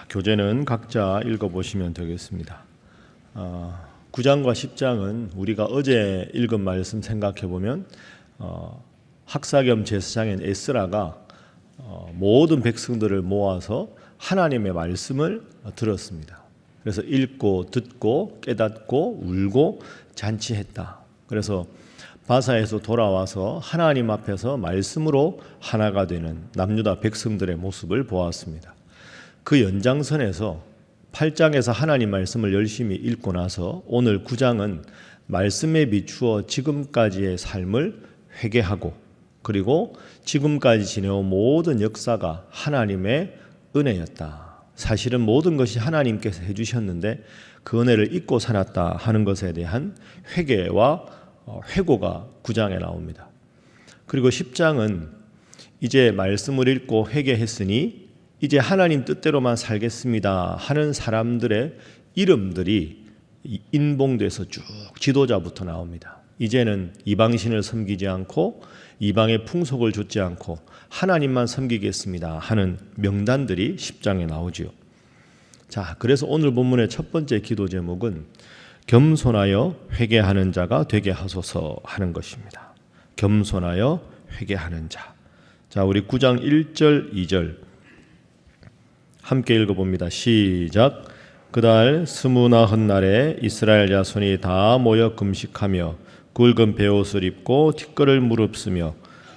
교재는 각자 읽어보시면 되겠습니다. 9장과 10장은 우리가 어제 읽은 말씀 생각해보면 학사 겸 제사장인 에스라가 모든 백성들을 모아서 하나님의 말씀을 들었습니다. 그래서 읽고 듣고 깨닫고 울고 잔치했다. 그래서 바사에서 돌아와서 하나님 앞에서 말씀으로 하나가 되는 남유다 백성들의 모습을 보았습니다. 그 연장선에서 8장에서 하나님 말씀을 열심히 읽고 나서 오늘 9장은 말씀에 비추어 지금까지의 삶을 회개하고 그리고 지금까지 지내온 모든 역사가 하나님의 은혜였다. 사실은 모든 것이 하나님께서 해주셨는데 그 은혜를 잊고 살았다 하는 것에 대한 회개와 회고가 9장에 나옵니다. 그리고 10장은 이제 말씀을 읽고 회개했으니 이제 하나님 뜻대로만 살겠습니다 하는 사람들의 이름들이 인봉돼서 쭉 지도자부터 나옵니다. 이제는 이방신을 섬기지 않고 이방의 풍속을 좇지 않고 하나님만 섬기겠습니다 하는 명단들이 10장에 나오지요. 자, 그래서 오늘 본문의 첫 번째 기도 제목은 겸손하여 회개하는 자가 되게 하소서 하는 것입니다. 겸손하여 회개하는 자. 자, 우리 9장 1절 2절 함께 읽어봅니다. 시작. 그달 스무나흔 날에 이스라엘 자손이 다 모여 금식하며 굵은 베옷을 입고 티끌을 무릅쓰며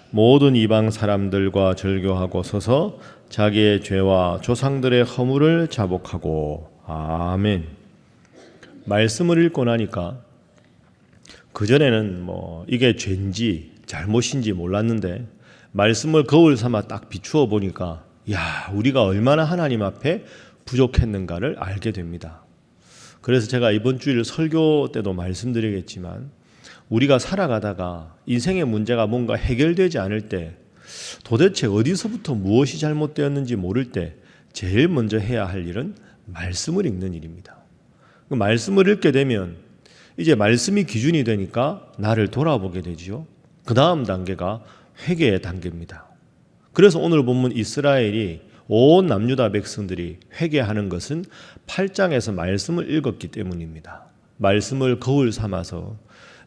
모든 이방 사람들과 절교하고 서서 자기의 죄와 조상들의 허물을 자복하고. 아멘. 말씀을 읽고 나니까 그전에는 이게 죄인지 잘못인지 몰랐는데 말씀을 거울 삼아 딱 비추어 보니까 우리가 얼마나 하나님 앞에 부족했는가를 알게 됩니다. 그래서 제가 이번 주일 설교 때도 말씀드리겠지만 우리가 살아가다가 인생의 문제가 뭔가 해결되지 않을 때 도대체 어디서부터 무엇이 잘못되었는지 모를 때 제일 먼저 해야 할 일은 말씀을 읽는 일입니다. 그 말씀을 읽게 되면 이제 말씀이 기준이 되니까 나를 돌아보게 되지요. 그 다음 단계가 회개의 단계입니다. 그래서 오늘 본문 이스라엘이 온 남유다 백성들이 회개하는 것은 8장에서 말씀을 읽었기 때문입니다. 말씀을 거울 삼아서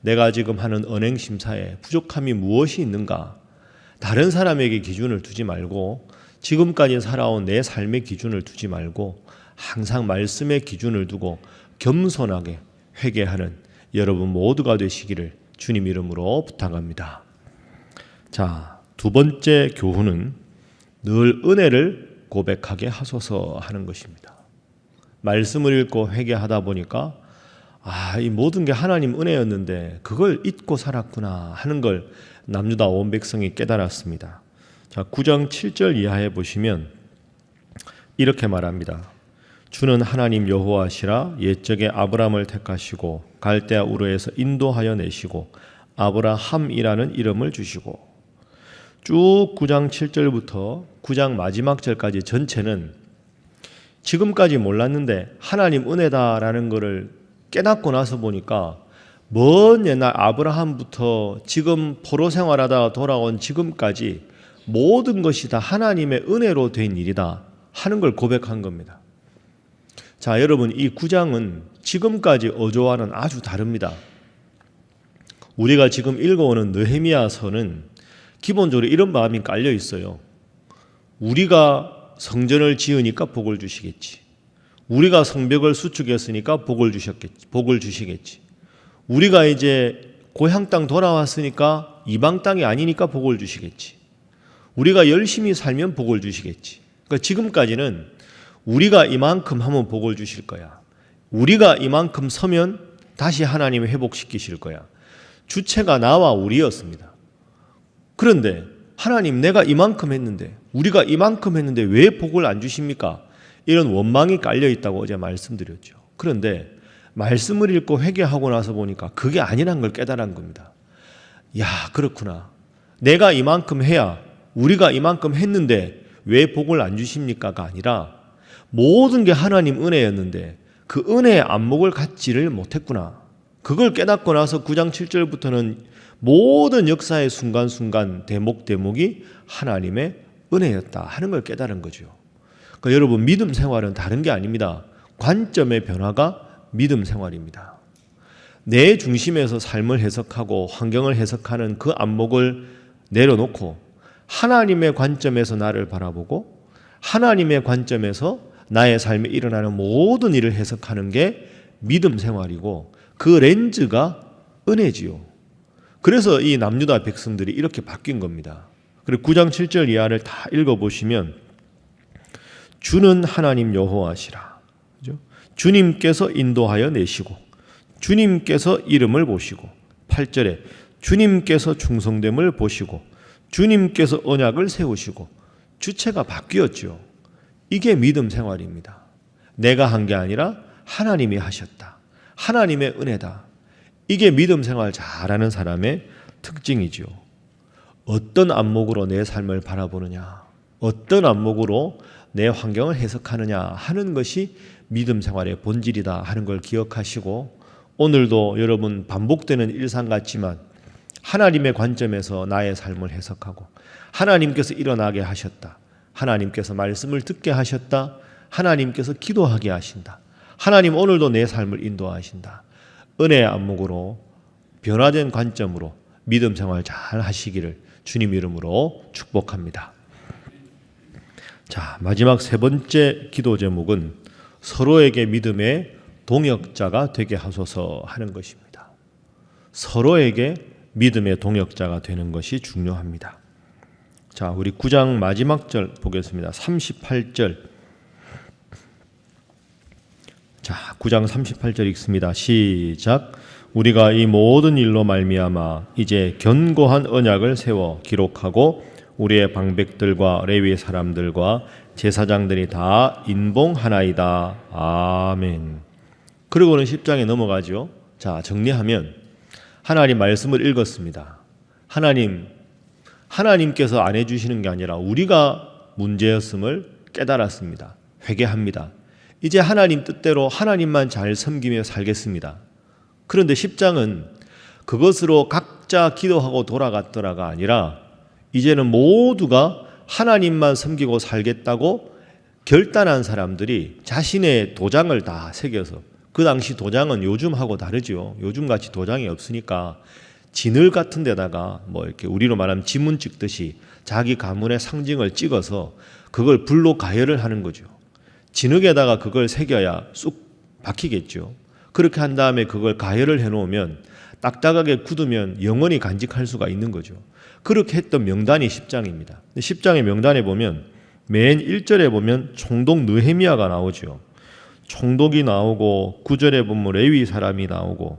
내가 지금 하는 언행 심사에 부족함이 무엇이 있는가? 다른 사람에게 기준을 두지 말고 지금까지 살아온 내 삶의 기준을 두지 말고 항상 말씀의 기준을 두고 겸손하게 회개하는 여러분 모두가 되시기를 주님 이름으로 부탁합니다. 자, 두 번째 교훈은 늘 은혜를 고백하게 하소서 하는 것입니다. 말씀을 읽고 회개하다 보니까 이 모든 게 하나님 은혜였는데 그걸 잊고 살았구나 하는 걸 남유다 온 백성이 깨달았습니다. 자, 9장 7절 이하에 보시면 이렇게 말합니다. 주는 하나님 여호와시라 옛적에 아브람을 택하시고 갈대아 우르에서 인도하여 내시고 아브라함이라는 이름을 주시고. 쭉 9장 7절부터 9장 마지막 절까지 전체는 지금까지 몰랐는데 하나님 은혜다라는 것을 깨닫고 나서 보니까 먼 옛날 아브라함부터 지금 포로 생활하다 돌아온 지금까지 모든 것이 다 하나님의 은혜로 된 일이다 하는 걸 고백한 겁니다. 자, 여러분, 이 9장은 지금까지 어조와는 아주 다릅니다. 우리가 지금 읽어오는 느헤미야서는 기본적으로 이런 마음이 깔려 있어요. 우리가 성전을 지으니까 복을 주시겠지. 우리가 성벽을 수축했으니까 복을 주시겠지. 우리가 이제 고향 땅 돌아왔으니까 이방 땅이 아니니까 복을 주시겠지. 우리가 열심히 살면 복을 주시겠지. 그러니까 지금까지는 우리가 이만큼 하면 복을 주실 거야. 우리가 이만큼 서면 다시 하나님이 회복시키실 거야. 주체가 나와 우리였습니다. 그런데 하나님, 내가 이만큼 했는데 우리가 이만큼 했는데 왜 복을 안 주십니까? 이런 원망이 깔려 있다고 어제 말씀드렸죠. 그런데 말씀을 읽고 회개하고 나서 보니까 그게 아니란 걸 깨달은 겁니다. 그렇구나. 내가 이만큼 해야 우리가 이만큼 했는데 왜 복을 안 주십니까가 아니라 모든 게 하나님 은혜였는데 그 은혜의 안목을 갖지를 못했구나. 그걸 깨닫고 나서 9장 7절부터는 모든 역사의 순간순간 대목대목이 하나님의 은혜였다 하는 걸 깨달은 거죠. 그러니까 여러분 믿음 생활은 다른 게 아닙니다. 관점의 변화가 믿음 생활입니다. 내 중심에서 삶을 해석하고 환경을 해석하는 그 안목을 내려놓고 하나님의 관점에서 나를 바라보고 하나님의 관점에서 나의 삶에 일어나는 모든 일을 해석하는 게 믿음 생활이고 그 렌즈가 은혜지요. 그래서 이 남유다 백성들이 이렇게 바뀐 겁니다. 그리고 9장 7절 이하를 다 읽어보시면 주는 하나님 여호와시라. 그죠? 주님께서 인도하여 내시고 주님께서 이름을 보시고 8절에 주님께서 충성됨을 보시고 주님께서 언약을 세우시고 주체가 바뀌었죠. 이게 믿음 생활입니다. 내가 한 게 아니라 하나님이 하셨다. 하나님의 은혜다. 이게 믿음 생활 잘하는 사람의 특징이죠. 어떤 안목으로 내 삶을 바라보느냐, 어떤 안목으로 내 환경을 해석하느냐 하는 것이 믿음 생활의 본질이다 하는 걸 기억하시고 오늘도 여러분 반복되는 일상 같지만 하나님의 관점에서 나의 삶을 해석하고 하나님께서 일어나게 하셨다. 하나님께서 말씀을 듣게 하셨다. 하나님께서 기도하게 하신다. 하나님 오늘도 내 삶을 인도하신다. 은혜의 안목으로 변화된 관점으로 믿음 생활 잘 하시기를 주님 이름으로 축복합니다. 자, 마지막 세 번째 기도 제목은 서로에게 믿음의 동역자가 되게 하소서 하는 것입니다. 서로에게 믿음의 동역자가 되는 것이 중요합니다. 자, 우리 9장 마지막 절 보겠습니다. 38절. 자, 9장 38절 읽습니다. 시작. 우리가 이 모든 일로 말미암아 이제 견고한 언약을 세워 기록하고 우리의 방백들과 레위 사람들과 제사장들이 다 인봉하나이다. 아멘. 그리고는 10장에 넘어가죠. 자, 정리하면 하나님 말씀을 읽었습니다. 하나님께서 안 해주시는 게 아니라 우리가 문제였음을 깨달았습니다. 회개합니다. 이제 하나님 뜻대로 하나님만 잘 섬기며 살겠습니다. 그런데 10장은 그것으로 각자 기도하고 돌아갔더라가 아니라 이제는 모두가 하나님만 섬기고 살겠다고 결단한 사람들이 자신의 도장을 다 새겨서, 그 당시 도장은 요즘하고 다르죠. 요즘같이 도장이 없으니까 진을 같은 데다가 뭐 이렇게 우리로 말하면 지문 찍듯이 자기 가문의 상징을 찍어서 그걸 불로 가열을 하는 거죠. 진흙에다가 그걸 새겨야 쑥 박히겠죠. 그렇게 한 다음에 그걸 가열을 해놓으면 딱딱하게 굳으면 영원히 간직할 수가 있는 거죠. 그렇게 했던 명단이 10장입니다. 10장의 명단에 보면 맨 1절에 보면 총독 느헤미야가 나오죠. 총독이 나오고 9절에 보면 레위 사람이 나오고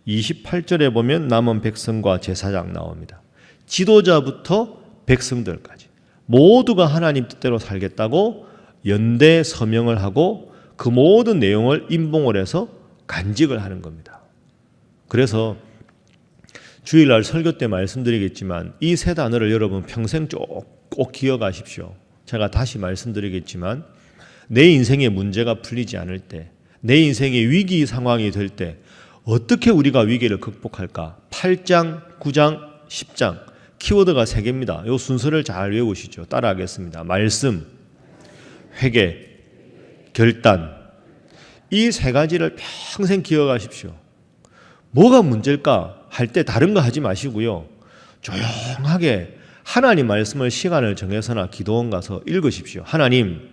28절에 보면 남은 백성과 제사장 나옵니다. 지도자부터 백성들까지 모두가 하나님 뜻대로 살겠다고 연대 서명을 하고 그 모든 내용을 인봉을 해서 간직을 하는 겁니다. 그래서 주일날 설교 때 말씀드리겠지만 이 세 단어를 여러분 평생 꼭 기억하십시오. 제가 다시 말씀드리겠지만 내 인생의 문제가 풀리지 않을 때, 내 인생의 위기 상황이 될 때 어떻게 우리가 위기를 극복할까? 8장, 9장, 10장 키워드가 3개입니다. 이 순서를 잘 외우시죠. 따라하겠습니다. 말씀, 회개, 결단. 이 3가지를 평생 기억하십시오. 뭐가 문제일까 할 때 다른 거 하지 마시고요. 조용하게 하나님 말씀을 시간을 정해서나 기도원 가서 읽으십시오. 하나님,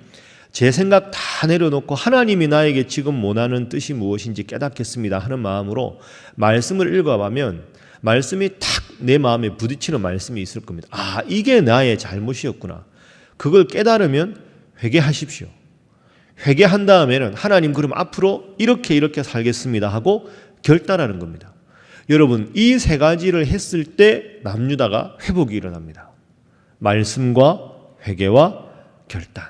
제 생각 다 내려놓고 하나님이 나에게 지금 원하는 뜻이 무엇인지 깨닫겠습니다 하는 마음으로 말씀을 읽어보면 말씀이 탁 내 마음에 부딪히는 말씀이 있을 겁니다. 아, 이게 나의 잘못이었구나. 그걸 깨달으면 회개하십시오. 회개한 다음에는 하나님 그럼 앞으로 이렇게 살겠습니다 하고 결단하는 겁니다. 여러분, 이 3가지를 했을 때 남유다가 회복이 일어납니다. 말씀과 회개와 결단.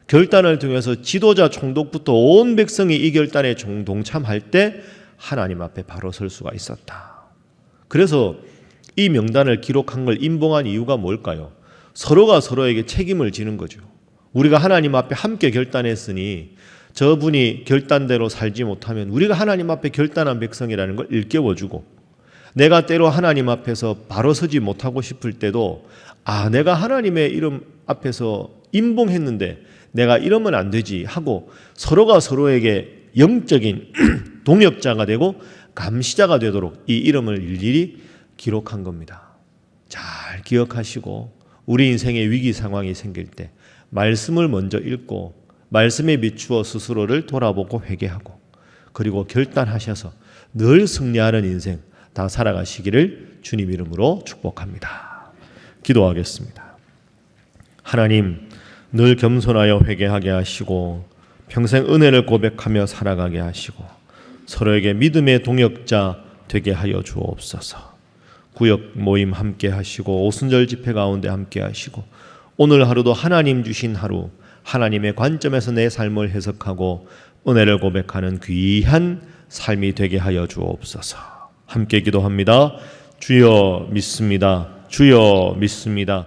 결단을 통해서 지도자 총독부터 온 백성이 이 결단에 동참할 때 하나님 앞에 바로 설 수가 있었다. 그래서 이 명단을 기록한 걸 인봉한 이유가 뭘까요? 서로가 서로에게 책임을 지는 거죠. 우리가 하나님 앞에 함께 결단했으니 저분이 결단대로 살지 못하면 우리가 하나님 앞에 결단한 백성이라는 걸 일깨워주고, 내가 때로 하나님 앞에서 바로 서지 못하고 싶을 때도 아, 내가 하나님의 이름 앞에서 인봉했는데 내가 이러면 안 되지 하고 서로가 서로에게 영적인 동역자가 되고 감시자가 되도록 이 이름을 일일이 기록한 겁니다. 잘 기억하시고 우리 인생의 위기 상황이 생길 때 말씀을 먼저 읽고 말씀에 비추어 스스로를 돌아보고 회개하고 그리고 결단하셔서 늘 승리하는 인생 다 살아가시기를 주님 이름으로 축복합니다. 기도하겠습니다. 하나님, 늘 겸손하여 회개하게 하시고 평생 은혜를 고백하며 살아가게 하시고 서로에게 믿음의 동역자 되게 하여 주옵소서. 구역 모임 함께 하시고 오순절 집회 가운데 함께 하시고 오늘 하루도 하나님 주신 하루, 하나님의 관점에서 내 삶을 해석하고 은혜를 고백하는 귀한 삶이 되게 하여 주옵소서. 함께 기도합니다. 주여 믿습니다. 주여 믿습니다.